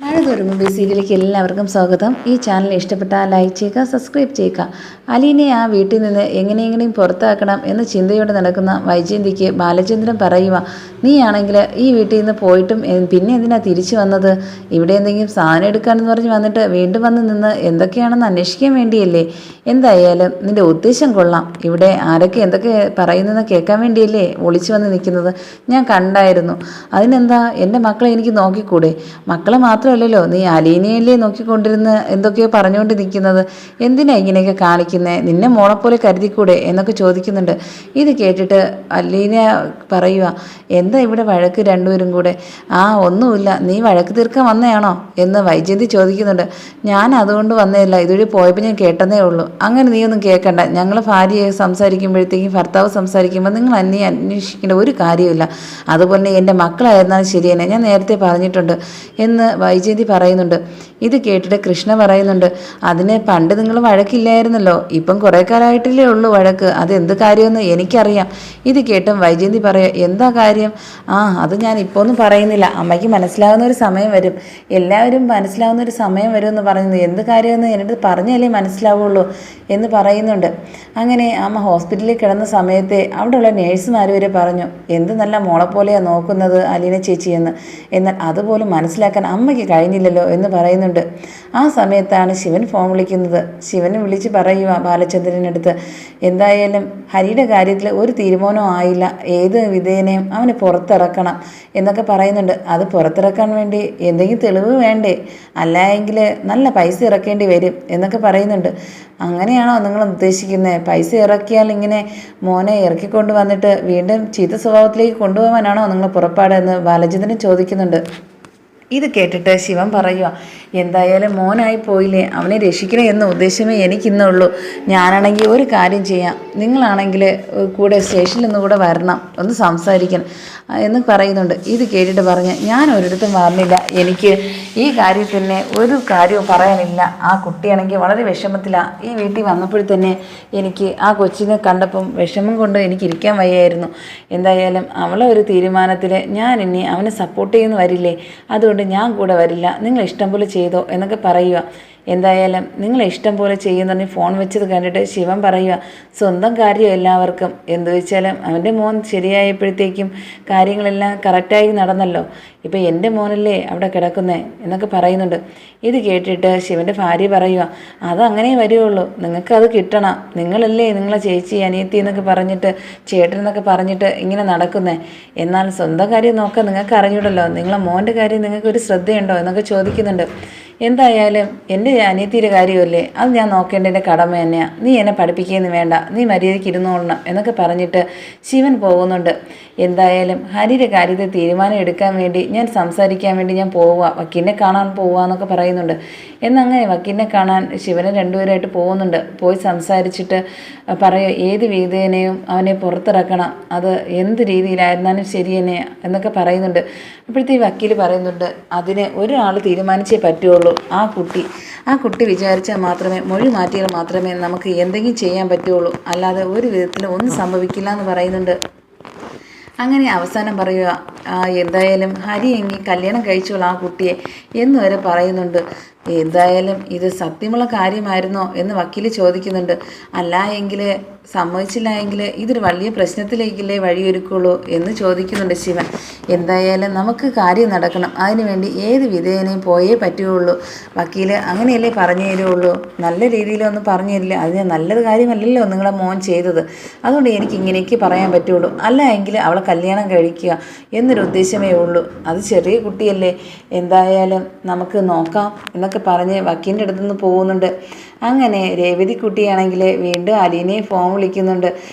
മഴ തോരുമ്പോൾ സീരിയലിലേക്ക് എല്ലാവർക്കും സ്വാഗതം. ഈ ചാനൽ ഇഷ്ടപ്പെട്ടാൽ ലൈക്ക് ചെയ്യുക, സബ്സ്ക്രൈബ് ചെയ്യുക. അലീനെ ആ വീട്ടിൽ നിന്ന് എങ്ങനെയെങ്കിലും പുറത്താക്കണം എന്ന ചിന്തയോടെ നടക്കുന്ന വൈജയന്തിക്ക് ബാലചന്ദ്രൻ പറയുക, നീയാണെങ്കിൽ ഈ വീട്ടിൽ നിന്ന് പോയിട്ടും പിന്നെ എന്തിനാ തിരിച്ചു വന്നത്? ഇവിടെ എന്തെങ്കിലും സാധനം എടുക്കാനെന്ന് പറഞ്ഞ് വന്നിട്ട് വീണ്ടും വന്ന് നിന്ന് എന്തൊക്കെയാണെന്ന് അന്വേഷിക്കാൻ വേണ്ടിയല്ലേ? എന്തായാലും നിന്റെ ഉദ്ദേശം കൊള്ളാം. ഇവിടെ ആരൊക്കെ എന്തൊക്കെ പറയുന്നതെന്ന് കേൾക്കാൻ വേണ്ടിയല്ലേ ഒളിച്ചു വന്ന് നിൽക്കുന്നത്? ഞാൻ കണ്ടായിരുന്നു. അതിനെന്താ, എൻ്റെ മക്കളെ എനിക്ക് നോക്കിക്കൂടെ? മക്കളെ മാത്രമല്ലല്ലോ, നീ അലീനയല്ലേ നോക്കിക്കൊണ്ടിരുന്ന് എന്തൊക്കെയോ പറഞ്ഞുകൊണ്ട് നിൽക്കുന്നത്? എന്തിനാ ഇങ്ങനെയൊക്കെ കാണിക്കുന്നത്? നിന്നെ മോളെപ്പോലെ കരുതിക്കൂടെ എന്നൊക്കെ ചോദിക്കുന്നുണ്ട്. ഇത് കേട്ടിട്ട് അലീന പറയുക, എന്താ ഇവിടെ വഴക്ക് രണ്ടുപേരും കൂടെ? ഒന്നുമില്ല, നീ വഴക്ക് തീർക്കാൻ വന്നതാണോ എന്ന് വൈജയന്തി ചോദിക്കുന്നുണ്ട്. ഞാൻ അതുകൊണ്ട് വന്നതല്ല, ഇതുവഴി പോയപ്പോൾ ഞാൻ കേട്ടതേ ഉള്ളൂ. അങ്ങനെ നീ ഒന്നും കേൾക്കണ്ട. ഞങ്ങൾ ഭാര്യയെ സംസാരിക്കുമ്പോഴത്തേക്കും ഭർത്താവ് സംസാരിക്കുമ്പോൾ നിങ്ങൾ അന്വേഷിക്കേണ്ട ഒരു കാര്യമില്ല. അതുപോലെ എൻ്റെ മക്കളായിരുന്നാലും ശരി തന്നെ, ഞാൻ നേരത്തെ പറഞ്ഞിട്ടുണ്ട് എന്ന് വൈജയന്തി പറയുന്നുണ്ട്. ഇത് കേട്ടിട്ട് കൃഷ്ണ പറയുന്നുണ്ട്, അതിന് പണ്ട് നിങ്ങൾ വഴക്കില്ലായിരുന്നല്ലോ, ഇപ്പം കുറേ കാലമായിട്ടില്ലേ ഉള്ളൂ വഴക്ക്, അതെന്ത് കാര്യമെന്ന് എനിക്കറിയാം. ഇത് കേട്ടും വൈജയന്തി പറയുക, എന്താ കാര്യം? അത് ഞാൻ ഇപ്പോൾ ഒന്നും പറയുന്നില്ല, അമ്മയ്ക്ക് മനസ്സിലാവുന്ന ഒരു സമയം വരും, എല്ലാവരും മനസ്സിലാവുന്ന ഒരു സമയം വരും എന്ന് പറയുന്നത്. എന്ത് കാര്യമെന്ന് എൻ്റെ പറഞ്ഞാലേ മനസ്സിലാവുള്ളൂ എന്ന് പറയുന്നുണ്ട്. അങ്ങനെ അമ്മ ഹോസ്പിറ്റലിൽ കിടന്ന സമയത്തെ അവിടെയുള്ള നേഴ്സുമാർ വരെ പറഞ്ഞു, എന്ത് നല്ല മോളെ പോലെയാണ് നോക്കുന്നത് അലീന ചേച്ചിയെന്ന്. എന്നാൽ അതുപോലും മനസ്സിലാക്കാൻ അമ്മയ്ക്ക് കഴിഞ്ഞില്ലല്ലോ എന്ന് പറയുന്നുണ്ട്. ആ സമയത്താണ് ശിവൻ ഫോൺ വിളിക്കുന്നത്. ശിവനെ വിളിച്ച് പറയുക ബാലചന്ദ്രനടുത്ത്, എന്തായാലും ഹരിയുടെ കാര്യത്തിൽ ഒരു തീരുമാനവും ആയില്ല, ഏത് വിധേനയും അവനെ പുറത്തിറക്കണം എന്നൊക്കെ പറയുന്നുണ്ട്. അത് പുറത്തിറക്കാൻ വേണ്ടി എന്തെങ്കിലും തെളിവ് വേണ്ടേ? അല്ലായെങ്കിൽ നല്ല പൈസ ഇറക്കേണ്ടി വരും എന്നൊക്കെ പറയുന്നുണ്ട്. അങ്ങനെയാണോ നിങ്ങൾ ഉദ്ദേശിക്കുന്നത്? പൈസ ഇറക്കിയാൽ ഇങ്ങനെ മോനെ ഇറക്കിക്കൊണ്ട് വന്നിട്ട് വീണ്ടും ചീത്ത സ്വഭാവത്തിലേക്ക് കൊണ്ടുപോകാനാണോ നിങ്ങൾ പുറപ്പാട് എന്ന് ബാലചന്ദ്രൻ ചോദിക്കുന്നുണ്ട്. ഇത് കേട്ടിട്ട് ശിവൻ പറയുക, എന്തായാലും മോനായി പോയില്ലേ, അവനെ രക്ഷിക്കണം എന്ന ഉദ്ദേശമേ എനിക്കിന്നുള്ളൂ. ഞാനാണെങ്കിൽ ഒരു കാര്യം ചെയ്യാം, നിങ്ങളാണെങ്കിൽ കൂടെ സ്റ്റേഷനിൽ നിന്ന് കൂടെ വരണം, ഒന്ന് സംസാരിക്കണം എന്ന് പറയുന്നുണ്ട്. ഇത് കേട്ടിട്ട് പറഞ്ഞ്, ഞാൻ ഒരിടത്തും പറഞ്ഞില്ല, എനിക്ക് ഈ കാര്യത്തിന് ഒരു കാര്യവും പറയാനില്ല. ആ കുട്ടിയാണെങ്കിൽ വളരെ വിഷമത്തിലാണ്. ഈ വീട്ടിൽ വന്നപ്പോൾ തന്നെ എനിക്ക് ആ കൊച്ചിനെ കണ്ടപ്പം വിഷമം കൊണ്ട് എനിക്ക് ഇരിക്കാൻ വയ്യായിരുന്നു. എന്തായാലും അവളെ ഒരു തീരുമാനത്തിൽ ഞാൻ ഇനി അവനെ സപ്പോർട്ട് ചെയ്യുന്ന വരില്ലേ, അതുകൊണ്ട് ഞാൻ കൂടെ വരില്ല, നിങ്ങൾ ഇഷ്ടം പോലെ ചെയ്തോ എന്നൊക്കെ പറയുക. എന്തായാലും നിങ്ങൾ ഇഷ്ടം പോലെ ചെയ്യുന്നതിന് ഫോൺ വെച്ചത് കണ്ടിട്ട് ശിവൻ പറയുക, സ്വന്തം കാര്യം എല്ലാവർക്കും, എന്തു വെച്ചാലും അവൻ്റെ മോൻ ശരിയായപ്പോഴത്തേക്കും കാര്യങ്ങളെല്ലാം കറക്റ്റായി നടന്നല്ലോ, ഇപ്പം എൻ്റെ മോനല്ലേ അവിടെ കിടക്കുന്നേ എന്നൊക്കെ പറയുന്നുണ്ട്. ഇത് കേട്ടിട്ട് ശിവൻ്റെ ഭാര്യ പറയുക, അതങ്ങനെ വരികയുള്ളൂ, നിങ്ങൾക്കത് കിട്ടണം, നിങ്ങളല്ലേ നിങ്ങളെ ചേച്ചി അനിയത്തി എന്നൊക്കെ പറഞ്ഞിട്ട് ചേട്ടൻ എന്നൊക്കെ പറഞ്ഞിട്ട് ഇങ്ങനെ നടക്കുന്നേ, എന്നാൽ സ്വന്തം കാര്യം നോക്കാൻ നിങ്ങൾക്ക് അറിഞ്ഞൂടല്ലോ, നിങ്ങളെ മോൻ്റെ കാര്യം നിങ്ങൾക്കൊരു ശ്രദ്ധയുണ്ടോ എന്നൊക്കെ ചോദിക്കുന്നുണ്ട്. എന്തായാലും എൻ്റെ അനിയത്തിയുടെ കാര്യമല്ലേ, അത് ഞാൻ നോക്കേണ്ട എൻ്റെ കടമ തന്നെയാണ്, നീ എന്നെ പഠിപ്പിക്കുകയെന്ന് വേണ്ട, നീ മര്യാദയ്ക്ക് ഇരുന്നോളണം എന്നൊക്കെ പറഞ്ഞിട്ട് ശിവൻ പോകുന്നുണ്ട്. എന്തായാലും ഹരിയുടെ കാര്യത്തിൽ തീരുമാനം എടുക്കാൻ വേണ്ടി ഞാൻ സംസാരിക്കാൻ വേണ്ടി ഞാൻ പോവുക, വക്കീലിനെ കാണാൻ പോവുക എന്നൊക്കെ പറയുന്നുണ്ട്. എന്നങ്ങനെ വക്കീലിനെ കാണാൻ ശിവനെ രണ്ടുപേരായിട്ട് പോകുന്നുണ്ട്. പോയി സംസാരിച്ചിട്ട് പറയുക, ഏത് വിധേനയും അവനെ പുറത്തിറക്കണം, അത് എന്ത് രീതിയിലായിരുന്നാലും ശരി തന്നെ എന്നൊക്കെ പറയുന്നുണ്ട്. അപ്പോഴത്തേക്ക് വക്കീൽ പറയുന്നുണ്ട്, അതിന് ഒരാൾ തീരുമാനിച്ചേ പറ്റുള്ളൂ, ആ കുട്ടി വിചാരിച്ചാൽ മാത്രമേ, മൊഴി മാറ്റിയാൽ മാത്രമേ നമുക്ക് എന്തെങ്കിലും ചെയ്യാൻ പറ്റുള്ളൂ, അല്ലാതെ ഒരു വിധത്തിലും ഒന്നും സംഭവിക്കില്ല എന്ന് പറയുന്നുണ്ട്. അങ്ങനെ അവസാനം പറയുക, എന്തായാലും ഹരി എങ്കിൽ കല്യാണം കഴിച്ചോളൂ ആ കുട്ടിയെ എന്ന് വരെ പറയുന്നുണ്ട്. എന്തായാലും ഇത് സത്യമുള്ള കാര്യമായിരുന്നോ എന്ന് വക്കീൽ ചോദിക്കുന്നുണ്ട്. അല്ല എങ്കിൽ സമ്മതിച്ചില്ല എങ്കിൽ ഇതൊരു വലിയ പ്രശ്നത്തിലേക്കല്ലേ വഴിയൊരുക്കുള്ളൂ എന്ന് ചോദിക്കുന്നുണ്ട് ശിവൻ. എന്തായാലും നമുക്ക് കാര്യം നടക്കണം, അതിനുവേണ്ടി ഏത് വിധേനയും പോയേ പറ്റുകയുള്ളൂ. വക്കീൽ അങ്ങനെയല്ലേ പറഞ്ഞു തരുള്ളൂ, നല്ല രീതിയിലൊന്നും പറഞ്ഞു തരില്ല, അതിന് നല്ലത് കാര്യമല്ലല്ലോ നിങ്ങളെ മോൻ ചെയ്തത്, അതുകൊണ്ട് എനിക്ക് ഇങ്ങനെയൊക്കെ പറയാൻ പറ്റുള്ളൂ, അല്ല എങ്കിൽ അവളെ കല്യാണം കഴിക്കുക എന്നൊരു ഉദ്ദേശമേ ഉള്ളൂ, അത് ചെറിയ കുട്ടിയല്ലേ, എന്തായാലും നമുക്ക് നോക്കാം എന്നൊക്കെ പറഞ്ഞ് വക്കീലിൻ്റെ അടുത്തുനിന്ന് പോകുന്നുണ്ട്. അങ്ങനെ രേവതി കുട്ടിയാണെങ്കിൽ വീണ്ടും അലീനയെ ഫോൺ വിളിക്കുന്നുണ്ട്.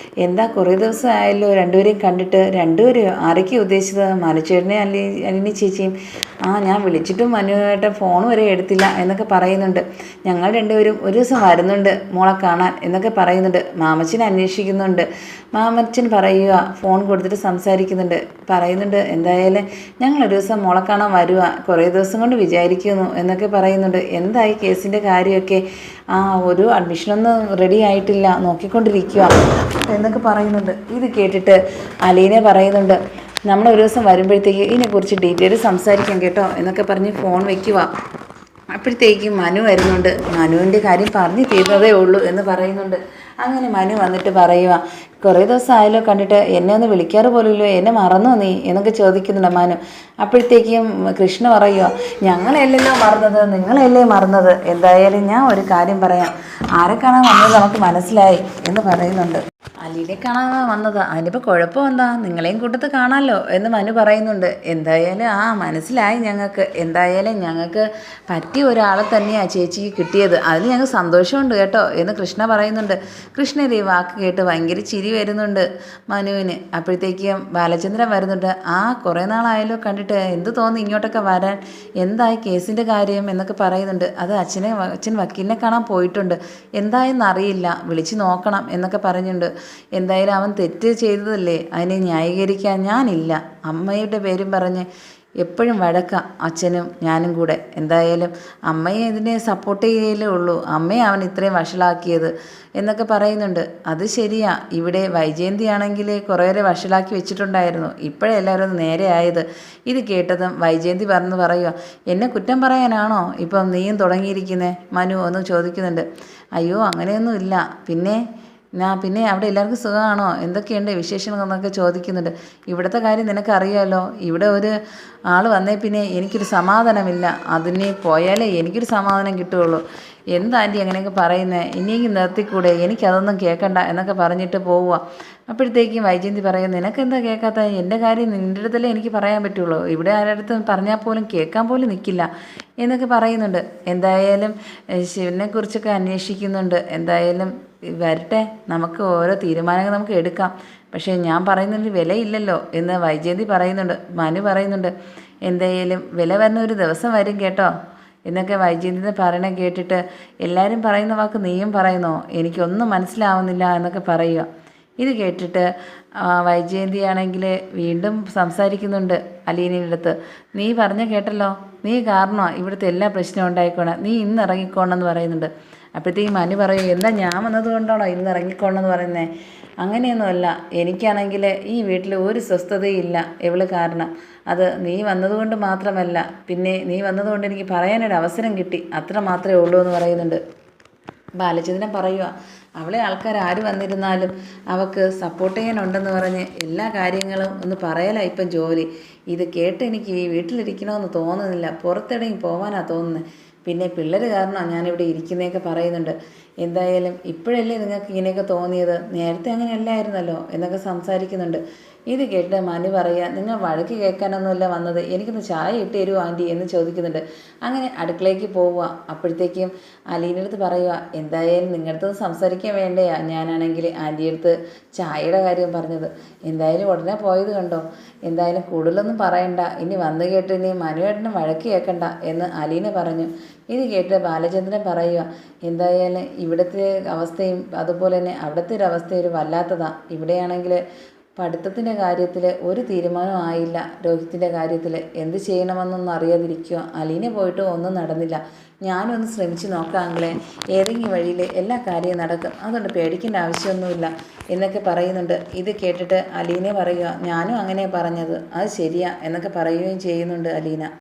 എന്താ കുറേ ദിവസം ആയല്ലോ രണ്ടുപേരെയും കണ്ടിട്ട്? രണ്ടുപേരും ആരൊക്കെ ഉദ്ദേശിച്ചത്? മനുചേട്ടനെ അലീന ചേച്ചിയും? ഞാൻ വിളിച്ചിട്ടും മനുവേട്ടൻ ഫോൺ വരെ എടുത്തില്ല എന്നൊക്കെ പറയുന്നുണ്ട്. ഞങ്ങൾ രണ്ടുപേരും ഒരു ദിവസം വരുന്നുണ്ട് മോളെ കാണാൻ എന്നൊക്കെ പറയുന്നുണ്ട്. മാമച്ചൻ അന്വേഷിക്കുന്നുണ്ട്. മാമച്ചൻ പറയുക, ഫോൺ കൊടുത്തിട്ട് സംസാരിക്കുന്നുണ്ട്, പറയുന്നുണ്ട്, എന്തായാലും ഞങ്ങളൊരു ദിവസം മോളെ കാണാൻ വരുക, കുറേ ദിവസം കൊണ്ട് വിചാരിക്കുന്നു എന്നൊക്കെ പറയുന്നുണ്ട്. എന്തായി കേസിൻ്റെ കാര്യമൊക്കെ? ഒരു അഡ്മിഷനൊന്നും റെഡി ആയിട്ടില്ല, നോക്കിക്കൊണ്ടിരിക്കുക എന്നൊക്കെ പറയുന്നുണ്ട്. ഇത് കേട്ടിട്ട് അലീന പറയുന്നുണ്ട്, നമ്മൾ ഒരു ദിവസം വരുമ്പോഴത്തേക്ക് ഇതിനെക്കുറിച്ച് ഡീറ്റെയിൽ സംസാരിക്കാം കേട്ടോ എന്നൊക്കെ പറഞ്ഞ് ഫോൺ വയ്ക്കുക. അപ്പോഴത്തേക്കും മനു വരുന്നുണ്ട്. മനുവിൻ്റെ കാര്യം പറഞ്ഞു തീർന്നതേ ഉള്ളൂ എന്ന് പറയുന്നുണ്ട്. അങ്ങനെ മനു വന്നിട്ട് പറയുക, കുറേ ദിവസം ആയാലോ കണ്ടിട്ട്, എന്നെ ഒന്ന് വിളിക്കാറ് പോലുമില്ലോ, എന്നെ മറന്നോ നീ എന്നൊക്കെ ചോദിക്കുന്നുണ്ട് മനു. അപ്പോഴത്തേക്കും കൃഷ്ണ പറയുക, ഞങ്ങളല്ലല്ലോ മറന്നത്, നിങ്ങളല്ലേ മറന്നത്. എന്തായാലും ഞാൻ ഒരു കാര്യം പറയാം, ആരെ കാണാൻ വന്നത് നമുക്ക് മനസ്സിലായി എന്ന് പറയുന്നുണ്ട്. അലീനെ കാണാൻ വന്നത്, അതിനിപ്പോൾ കുഴപ്പമെന്താ, നിങ്ങളെയും കൂട്ടത്ത് കാണാമല്ലോ എന്ന് മനു പറയുന്നുണ്ട്. എന്തായാലും മനസ്സിലായി ഞങ്ങൾക്ക്. എന്തായാലും ഞങ്ങൾക്ക് പറ്റിയ ഒരാളെ തന്നെയാണ് ചേച്ചിക്ക് കിട്ടിയത്, അതിൽ ഞങ്ങൾക്ക് സന്തോഷമുണ്ട് കേട്ടോ എന്ന് കൃഷ്ണ പറയുന്നുണ്ട്. കൃഷ്ണൻ്റെ ഈ വാക്ക് കേട്ട് ഭയങ്കര ചിരി വരുന്നുണ്ട് മനുവിന്. അപ്പോഴത്തേക്കും ബാലചന്ദ്രൻ വരുന്നുണ്ട്. കുറേ നാളായാലോ കണ്ടിട്ട്, എന്ത് തോന്നി ഇങ്ങോട്ടൊക്കെ വരാൻ, എന്തായി കേസിൻ്റെ കാര്യം എന്നൊക്കെ പറയുന്നുണ്ട്. അത് അച്ഛൻ വക്കീലിനെ കാണാൻ പോയിട്ടുണ്ട്, എന്തായെന്ന് അറിയില്ല, വിളിച്ച് നോക്കണം എന്നൊക്കെ പറഞ്ഞിട്ടുണ്ട്. എന്തായാലും അവൻ തെറ്റ് ചെയ്തതല്ലേ, അതിനെ ന്യായീകരിക്കാൻ ഞാനില്ല. അമ്മയുടെ പേരും പറഞ്ഞ് എപ്പോഴും വഴക്കാം അച്ഛനും ഞാനും കൂടെ. എന്തായാലും അമ്മയെ ഇതിനെ സപ്പോർട്ട് ചെയ്യലേ ഉള്ളൂ, അമ്മയെ അവൻ ഇത്രയും വഷളാക്കിയത് എന്നൊക്കെ പറയുന്നുണ്ട്. അത് ശരിയാ, ഇവിടെ വൈജയന്തിയാണെങ്കിൽ കുറേയേറെ വഷളാക്കി വെച്ചിട്ടുണ്ടായിരുന്നു, ഇപ്പോഴേ എല്ലാവരും നേരെ ആയത്. ഇത് കേട്ടതും വൈജയന്തി പറയുക, എന്നെ കുറ്റം പറയാനാണോ ഇപ്പം നീയും തുടങ്ങിയിരിക്കുന്നേ മനു എന്ന് ചോദിക്കുന്നുണ്ട്. അയ്യോ അങ്ങനെയൊന്നുമില്ല, പിന്നെ അവിടെ എല്ലാവർക്കും സുഖമാണോ, എന്തൊക്കെയുണ്ട് വിശേഷങ്ങൾ എന്നൊക്കെ ചോദിക്കുന്നുണ്ട്. ഇവിടുത്തെ കാര്യം നിനക്കറിയാമല്ലോ, ഇവിടെ ഒരു ആൾ വന്നേ പിന്നെ എനിക്കൊരു സമാധാനമില്ല, അതിന് പോയാലേ എനിക്കൊരു സമാധാനം കിട്ടുകയുള്ളൂ. എന്താ ആൻറ്റി അങ്ങനെയൊക്കെ പറയുന്നത്, ഇനിയെങ്കിലും നിർത്തിക്കൂടെ, എനിക്കതൊന്നും കേൾക്കണ്ട എന്നൊക്കെ പറഞ്ഞിട്ട് പോവുക. അപ്പോഴത്തേക്കും വൈജയന്തി പറയും, നിനക്കെന്താ കേൾക്കാത്ത, എൻ്റെ കാര്യം നിൻ്റെ അടുത്തല്ലേ എനിക്ക് പറയാൻ പറ്റുള്ളൂ, ഇവിടെ ആരടുത്ത് പറഞ്ഞാൽ പോലും കേൾക്കാൻ പോലും നിൽക്കില്ല എന്നൊക്കെ പറയുന്നുണ്ട്. എന്തായാലും ശിവനെക്കുറിച്ചൊക്കെ അന്വേഷിക്കുന്നുണ്ട്. എന്തായാലും വരട്ടെ, നമുക്ക് ഓരോ തീരുമാനങ്ങൾ നമുക്ക് എടുക്കാം, പക്ഷേ ഞാൻ പറയുന്നതിന് വിലയില്ലല്ലോ എന്ന് വൈജയന്തി പറയുന്നുണ്ട്. മനു പറയുന്നുണ്ട്, എന്തായാലും വില വരുന്ന ഒരു ദിവസം വരും കേട്ടോ എന്നൊക്കെ വൈജയന്തി പറയണ കേട്ടിട്ട്, എല്ലാവരും പറയുന്ന വാക്ക് നീയും പറയുന്നോ, എനിക്കൊന്നും മനസ്സിലാവുന്നില്ല എന്നൊക്കെ പറയുക. ഇത് കേട്ടിട്ട് വൈജയന്തി ആണെങ്കിൽ വീണ്ടും സംസാരിക്കുന്നുണ്ട് അലീനയുടെ അടുത്ത്. നീ കേട്ടല്ലോ, നീ കാരണമാണ് ഇവിടുത്തെ എല്ലാ പ്രശ്നവും ഉണ്ടായിക്കോണം, നീ ഇന്ന് ഇറങ്ങിക്കോണമെന്ന് പറയുന്നുണ്ട്. അപ്പോഴത്തേക്കും മനു പറയും, എന്താ ഞാൻ വന്നത് കൊണ്ടാണോ ഇന്ന് ഇറങ്ങിക്കോണമെന്ന് പറയുന്നത്? അങ്ങനെയൊന്നുമല്ല, എനിക്കാണെങ്കിൽ ഈ വീട്ടിൽ ഒരു സ്വസ്ഥതയില്ല ഇവള് കാരണം. അത് നീ വന്നതുകൊണ്ട് മാത്രമല്ല, പിന്നെ നീ വന്നതുകൊണ്ട് എനിക്ക് പറയാനൊരു അവസരം കിട്ടി, അത്ര മാത്രമേ ഉള്ളൂ എന്ന് പറയുന്നുണ്ട്. ബാലചന്ദ്രൻ പറയുക, അവളെ ആൾക്കാർ ആര് വന്നിരുന്നാലും അവൾക്ക് സപ്പോർട്ട് ചെയ്യാനുണ്ടെന്ന് പറഞ്ഞ് എല്ലാ കാര്യങ്ങളും ഒന്ന് പറയലാണ് ഇപ്പം ജോലി. ഇത് കേട്ട് എനിക്ക് ഈ വീട്ടിലിരിക്കണമെന്ന് തോന്നുന്നില്ല, പുറത്തിറങ്ങി പോകാനാണ് തോന്നുന്നത്. പിന്നെ പിള്ളേർ കാരണമാണ് ഞാനിവിടെ ഇരിക്കുന്നതൊക്കെ പറയുന്നുണ്ട്. എന്തായാലും ഇപ്പോഴല്ലേ നിങ്ങൾക്ക് ഇങ്ങനെയൊക്കെ തോന്നിയത്, നേരത്തെ അങ്ങനെ അല്ലായിരുന്നല്ലോ എന്നൊക്കെ സംസാരിക്കുന്നുണ്ട്. ഇത് കേട്ട് മനു പറയുക, നിങ്ങൾ വഴക്ക് കേൾക്കാനൊന്നുമല്ല വന്നത്, എനിക്കൊന്ന് ചായ ഇട്ട് തരുമോ ആൻറ്റി എന്ന് ചോദിക്കുന്നുണ്ട്. അങ്ങനെ അടുക്കളയ്ക്ക് പോവുക. അപ്പോഴത്തേക്കും അലീൻ്റെ അടുത്ത് പറയുക, എന്തായാലും നിങ്ങളുടെ അടുത്ത് സംസാരിക്കാൻ വേണ്ടയാ ഞാനാണെങ്കിൽ ആൻറ്റിയുടെ അടുത്ത് ചായയുടെ കാര്യം പറഞ്ഞത്. എന്തായാലും ഉടനെ പോയത് കണ്ടോ, എന്തായാലും കൂടുതലൊന്നും പറയണ്ട, ഇനി വന്നു കേട്ട് ഇനി മനുവേട്ടനും വഴക്ക് കേൾക്കണ്ട എന്ന് അലീന പറഞ്ഞു. ഇത് കേട്ട് ബാലചന്ദ്രൻ പറയുക, എന്തായാലും ഇവിടുത്തെ അവസ്ഥയും അതുപോലെ തന്നെ അവിടുത്തെ ഒരു അവസ്ഥ ഒരു വല്ലാത്തതാണ്. ഇവിടെയാണെങ്കിൽ പഠിത്തത്തിൻ്റെ കാര്യത്തിൽ ഒരു തീരുമാനവും ആയില്ല, രോഹിത്തിൻ്റെ കാര്യത്തിൽ എന്ത് ചെയ്യണമെന്നൊന്നും അറിയാതിരിക്കുക. അലീന പോയിട്ട് ഒന്നും നടന്നില്ല, ഞാനൊന്ന് ശ്രമിച്ച് നോക്കാമെങ്കിലേ ഏതെങ്കിലും വഴിയിൽ എല്ലാ കാര്യവും നടക്കും, അതുകൊണ്ട് പേടിക്കേണ്ട ആവശ്യമൊന്നുമില്ല എന്നൊക്കെ പറയുന്നുണ്ട്. ഇത് കേട്ടിട്ട് അലീനെ പറയുക, ഞാനും അങ്ങനെ പറഞ്ഞത്, അത് ശരിയാ എന്നൊക്കെ പറയുകയും ചെയ്യുന്നുണ്ട് അലീന.